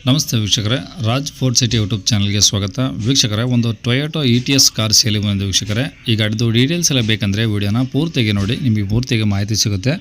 ನಮಸ್ತೆ ವೀಕ್ಷಕರೇ, Raj fort city YouTube ಚಾನಲ್ಗೆ ಸ್ವಾಗತ. ವೀಕ್ಷಕರೇ, ಒಂದು ಟೊಯೋಟೋ ETS ಕಾರ್ ಸೇಲಿಗೆ ಬಂದಿದೆ ವೀಕ್ಷಕರೇ. ಈ ಗಾಡಿದು ಡೀಟೇಲ್ಸ್ ಎಲ್ಲ ಬೇಕಂದರೆ ವಿಡಿಯೋನ ಪೂರ್ತಿಗೆ ನೋಡಿ, ನಿಮಗೆ ಪೂರ್ತಿಗೆ ಮಾಹಿತಿ ಸಿಗುತ್ತೆ.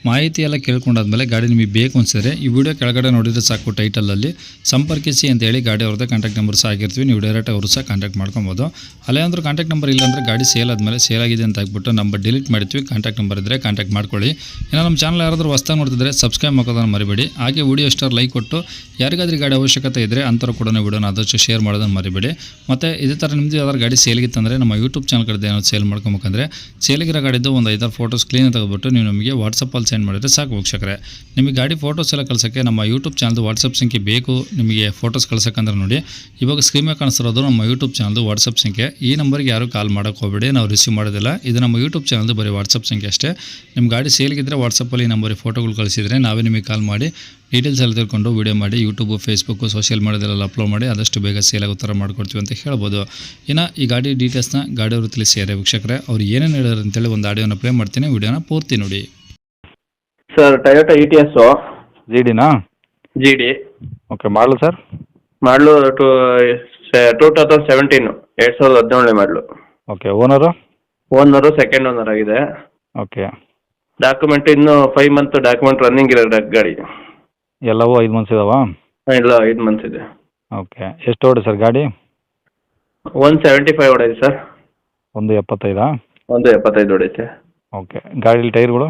ಮಾಹಿತಿ ಎಲ್ಲ ಕೇಳ್ಕೊಂಡಾದ್ಮೇಲೆ ಗಾಡಿ ನಿಮಗೆ ಬೇಕು ಅನಿಸಿದ್ರೆ ಈ ವಿಡಿಯೋ ಕೆಳಗಡೆ ನೋಡಿದರೆ ಸಾಕು, ಟೈಟಲಲ್ಲಿ ಸಂಪರ್ಕಿಸಿ ಅಂತೇಳಿ ಗಾಡಿ ಅವ್ರದ್ದೇ ಕಾಂಟ್ಯಾಕ್ಟ್ ನಂಬರ್ ಸಹ ಆಗಿರ್ತೀವಿ. ನೀವು ಡೈರೆಕ್ಟ್ ಅವರು ಸಹ ಕಾಂಟ್ಯಾಕ್ಟ್ ಮಾಡ್ಕೊಬೋದು. ಅಲ್ಲೇನಾದ್ರೂ ಕಾಂಟ್ಯಾಕ್ಟ್ ನಂಬರ್ ಇಲ್ಲ ಅಂದರೆ ಗಾಡಿ ಸೇಲ್ ಆದಮೇಲೆ ಸೇಲ್ ಆಗಿದೆ ಅಂತ ಹಾಕ್ಬಿಟ್ಟು ನಂಬರ್ ಡಿಲೀಟ್ ಮಾಡ್ತೀವಿ. ಕಾಂಟ್ಯಾಕ್ಟ್ ನಂಬರ್ ಇದ್ದರೆ ಕಾಂಟ್ಯಾಕ್ಟ್ ಮಾಡ್ಕೊಳ್ಳಿ. ಇನ್ನು ನಮ್ಮ ಚಾನಲ್ ಯಾರಾದರೂ ಹೊಸ್ದಾಗಿ ನೋಡ್ತಿದ್ರೆ ಸಬ್ಸ್ಕ್ರೈಬ್ ಮಾಡೋದನ್ನು ಮರಿಬೇಡಿ. ಹಾಗೆ ವಿಡಿಯೋ ಇಷ್ಟ ಲೈಕ್ ಕೊಟ್ಟು ಯಾರಿಗಾದ್ರೂ ಗಾಡಿ ಅವಶ್ಯಕತೆ ಇದ್ದರೆ ಅಂಥವ್ರು ಕೂಡ ವಿಡಿಯೋನ ಆದಷ್ಟು ಶೇರ್ ಮಾಡೋದನ್ನು ಮರಿಬೇಡಿ. ಮತ್ತು ಇದೇ ಥರ ನಿಮ್ಮದು ಯಾವ್ದಾರು ಗಾಡಿ ಸೇಲಿಗಿತ್ತಂದರೆ ನಮ್ಮ ಯೂಟ್ಯೂಬ್ ಚಾನಲ್ ಕಡೆ ಏನಾದ್ರು ಸೇಲ್ ಮಾಡ್ಕೊಬೇಕಂದ್ರೆ ಸೇಲಿಗಿರೋ ಗಾಡಿದ್ದು ಒಂದು 5-6 ಫೋಟೋಸ್ ಕ್ಲೀನ್ ತೆಗೆದುಬಿಟ್ಟು ನೀವು ನಮಗೆ ವಾಟ್ಸಪ್ಪಲ್ಲಿ ಸೆಂಡ್ ಮಾಡಿದರೆ ಸಾಕು ವೀಕ್ಷಕರೇ. ನಿಮಗೆ ಗಾಡಿ ಫೋಟೋಸ್ ಎಲ್ಲ ಕಳ್ಸೋಕ್ಕೆ ನಮ್ಮ ಯೂಟ್ಯೂಬ್ ಚಾನಲ್ದು ವಾಟ್ಸಪ್ ಸಂಖ್ಯೆ ಬೇಕು. ನಿಮಗೆ ಫೋಟೋಸ್ ಕಳ್ಸೋಕ್ಕಂದ್ರೆ ನೋಡಿ, ಇವಾಗ ಸ್ಕ್ರೀನ್ ಮೇಲೆ ಕಾಣಿಸ್ತಿರೋದು ನಮ್ಮ ಯೂಟ್ಯೂಬ್ ಚಾನಲ್ದು ವಾಟ್ಸಪ್ ಸಂಖ್ಯೆ. ಈ ನಂಬರ್ಗೆ ಯಾರು ಕಾಲ್ ಮಾಡೋಕ್ಕೆ ಹೋಗಬೇಡಿ, ನಾವು ರಿಸೀವ್ ಮಾಡೋದಿಲ್ಲ. ಇದು ನಮ್ಮ ಯೂಟ್ಯೂಬ್ ಚಾನಲ್ದು ಬರೀ ವಾಟ್ಸಪ್ ಸಂಖ್ಯೆ ಅಷ್ಟೇ. ನಿಮ್ಮ ಗಾಡಿ ಸೇಲ್ಗಿದ್ರೆ ವಾಟ್ಸಪ್ಪಲ್ಲಿ ಈ ನಂಬರಿಗೆ ಫೋಟೋಗಳು ಕಳಿಸಿದರೆ ನಾವೇ ನಿಮಗೆ ಕಾಲ್ ಮಾಡಿ ಡೀಟೇಲ್ಸ್ ಎಲ್ಲ ತಿಳ್ಕೊಂಡು ವೀಡಿಯೋ ಮಾಡಿ ಯೂಟ್ಯೂಬು, ಫೇಸ್ಬುಕ್ಕು, ಸೋಷಿಯಲ್ ಮೀಡಿಯಾದಲ್ಲೆಲ್ಲ ಅಪ್ಲೋಡ್ ಮಾಡಿ ಆದಷ್ಟು ಬೇಗ ಸೇಲ್ ಆಗೋ ಥರ ಮಾಡ್ಕೊಡ್ತೀವಿ ಅಂತ ಹೇಳ್ಬೋದು. ಇನ್ನು ಈ ಗಾಡಿ ಡೀಟೇಲ್ಸ್ನ ಗಾಡಿಯವರು ತಿಳಿಸಿದ್ದಾರೆ ವೀಕ್ಷಕರೇ. ಅವ್ರು ಏನೇನು ಹೇಳಿದ್ರು ಅಂತೇಳಿ ಒಂದು ಆಡಿಯೋನ ಪ್ಲೇ ಮಾಡ್ತೀನಿ, ವಿಡಿಯೋನ ಪೂರ್ತಿ ನೋಡಿ. Sir, Toyota ETS GDನಾ? GD okay. ಮಾಡಲು ಸರ್? ಮಾಡಲು 2017, 2017 ಮಾಡಲು. Okay. Owner? Owner second owner ಆಗಿದೆ. ಓಕೆ. ಡಾಕ್ಯುಮೆಂಟ್ ಇನ್ನು 5 ಮಂತ್ ಡಾಕ್ಯುಮೆಂಟ್ ರನ್ನಿಂಗ್ ಇರೋ ಗಾಡಿ. ಎಲ್ಲವೂ 5 ಮಂತ್ಸ್ ಇದಾವಾ? ಇಲ್ಲ, 5 ಮಂತ್ಸ್ ಇದೆ. ಓಕೆ. ಎಷ್ಟು ಓಡಿ ಸರ್ ಗಾಡಿ? 175 ಹೊಡೈತೆ ಸರ್. 175? 175 ಹೊಡೈತೆ. ಓಕೆ. ಗಾಡೀಲಿ ಟೈರ್ಗಳು?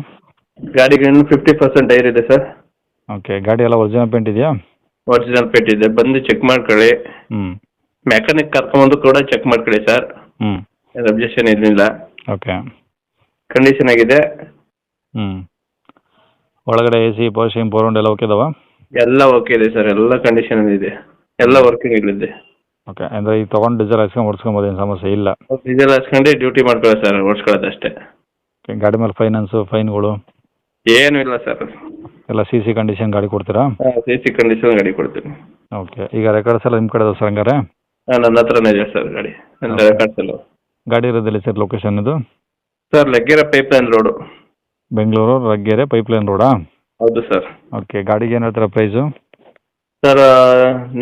ಗಾಡಿಗೆ ಇನ್ನು 50% ಟೈರ್ ಇದೆ ಸರ್. ಓಕೆ. ಗಾಡಿ ಎಲ್ಲ ಒರಿಜಿನಲ್ ಪೇಂಟ್ ಇದೆಯಾ? ಒರಿಜಿನಲ್ ಪೇಂಟ್ ಇದೆ, ಬಂದು ಚೆಕ್ ಮಾಡ್ಕೊಳ್ಳಿ. ಮೆಕ್ಯಾನಿಕ್ ಕರ್ಕೊಂಬಂದು ಕೂಡ ಚೆಕ್ ಮಾಡ್ಕೊಳ್ಳಿ ಸರ್. ಅಬ್ಜೆಕ್ಷನ್ ಏನಿಲ್ಲ. ಓಕೆ. ಕಂಡೀಷನ್ ಆಗಿದೆ. ಒಳಗಡೆ AC, power steering, four window ಎಲ್ಲ ಓಕೆ ಇದಾವಾ? ಎಲ್ಲ ಓಕೆ ಇದೆ ಸರ್, ಎಲ್ಲ ಕಂಡೀಷನ್ ಇದೆ, ಎಲ್ಲ ವರ್ಕಿಂಗ್ ಇದೆ. ಓಕೆ. ಅಂದರೆ ಈಗ ತೊಗೊಂಡು ಡೀಸೆಲ್ ಹಾಕ್ಸ್ಕೊಂಡು ಓಡಿಸ್ಕೊಬೋದು, ಏನು ಸಮಸ್ಯೆ ಇಲ್ಲ? ಡೀಸೆಲ್ ಹಾಕ್ಸ್ಕೊಂಡು ಡ್ಯೂಟಿ ಮಾಡ್ಕೊಳ್ಳಿ ಸರ್, ಓಡಿಸ್ಕೊಳ್ಳೋದು ಅಷ್ಟೇ. ಓಕೆ. ಗಾಡಿ ಮೇಲೆ ಫೈನಾನ್ಸು, ಫೈನ್ಗಳು ಏನೂ ಇಲ್ಲ ಸರ್. ಎಲ್ಲ CC ಕಂಡೀಷನ್ ಗಾಡಿ ಕೊಡ್ತೀರಾ? CC ಕಂಡೀಷನ್ ಗಾಡಿ ಕೊಡ್ತೀನಿ. ಓಕೆ. ಈಗ ರೆಕಾರ್ಡ್ಸ್ ಎಲ್ಲ ನಿಮ್ಮ ಕಡೆ ಇದಾವೆ ಸರ್ ಹಂಗಾರೆ? ನನ್ನ ಹತ್ರನೇ ಇದೆ ಸರ್ ಗಾಡಿ, ನನ್ನ ರೆಕಾರ್ಡ್ಸ್ ಎಲ್ಲ. ಗಾಡಿ ಇರೋದಿಲ್ಲ ಸರ್ ಲೊಕೇಶನ್ ಇದು? Sir, Laggere pipeline road, Bengaluru Laggere pipeline ರೋಡಾ? ಹೌದು ಸರ್. ಓಕೆ. ಗಾಡಿಗೆ ಏನು ಹೇಳ್ತೀರಾ ಪ್ರೈಸು? ಸರ್,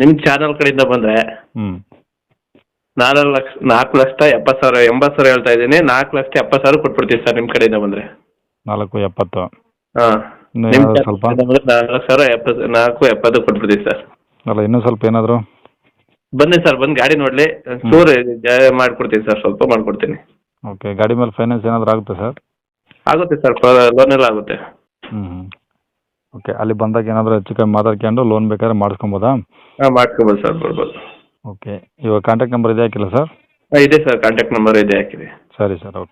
ನಿಮ್ಮ ಚಾನಲ್ ಕಡೆಯಿಂದ ಬಂದರೆ 4,70,000 80,000 ಹೇಳ್ತಾ ಇದ್ದೀನಿ. 4,70,000 ಕೊಟ್ಬಿಡ್ತೀವಿ ಸರ್ ನಿಮ್ಮ ಕಡೆಯಿಂದ ಬಂದರೆ. 4,70,000? ಹಾಂ. ನಿಮ್ಮ ಸ್ವಲ್ಪ 4,70,000 ಕೊಟ್ಬಿಡ್ತೀವಿ ಸರ್. ಅಲ್ಲ, ಇನ್ನೂ ಸ್ವಲ್ಪ ಏನಾದರೂ ಬನ್ನಿ ಸರ್, ಬಂದು ಗಾಡಿ ನೋಡಲಿ, ಚೂರು ಮಾಡಿಕೊಡ್ತೀನಿ ಸರ್, ಸ್ವಲ್ಪ ಮಾಡಿಕೊಡ್ತೀನಿ. ಓಕೆ. ಗಾಡಿ ಮೇಲೆ ಫೈನಾನ್ಸ್ ಏನಾದರೂ ಆಗುತ್ತೆ ಸರ್? ಆಗುತ್ತೆ ಸರ್, ಲೋನ್ ಎಲ್ಲ ಆಗುತ್ತೆ. ಓಕೆ. ಅಲ್ಲಿ ಬಂದಾಗ ಏನಾದರೂ ಹೆಚ್ಚು ಕಮ್ಮಿ ಮಾತಾಡ್ಕೊಂಡು ಲೋನ್ ಬೇಕಾದ್ರೆ ಮಾಡಿಸ್ಕೊಬೋದಾ? ಹಾಂ, ಮಾಡ್ಕೊಬೋದು ಸರ್, ಬರ್ಬೋದು. ಓಕೆ. ಇವಾಗ ಕಾಂಟ್ಯಾಕ್ಟ್ ನಂಬರ್ ಇದೆ ಹಾಕಿಲ್ಲ ಸರ್? ಇದೆ ಸರ್, ಕಾಂಟ್ಯಾಕ್ಟ್ ನಂಬರ್ ಇದೆ ಹಾಕಿದೆ. ಸರಿ ಸರ್, ಓಕೆ.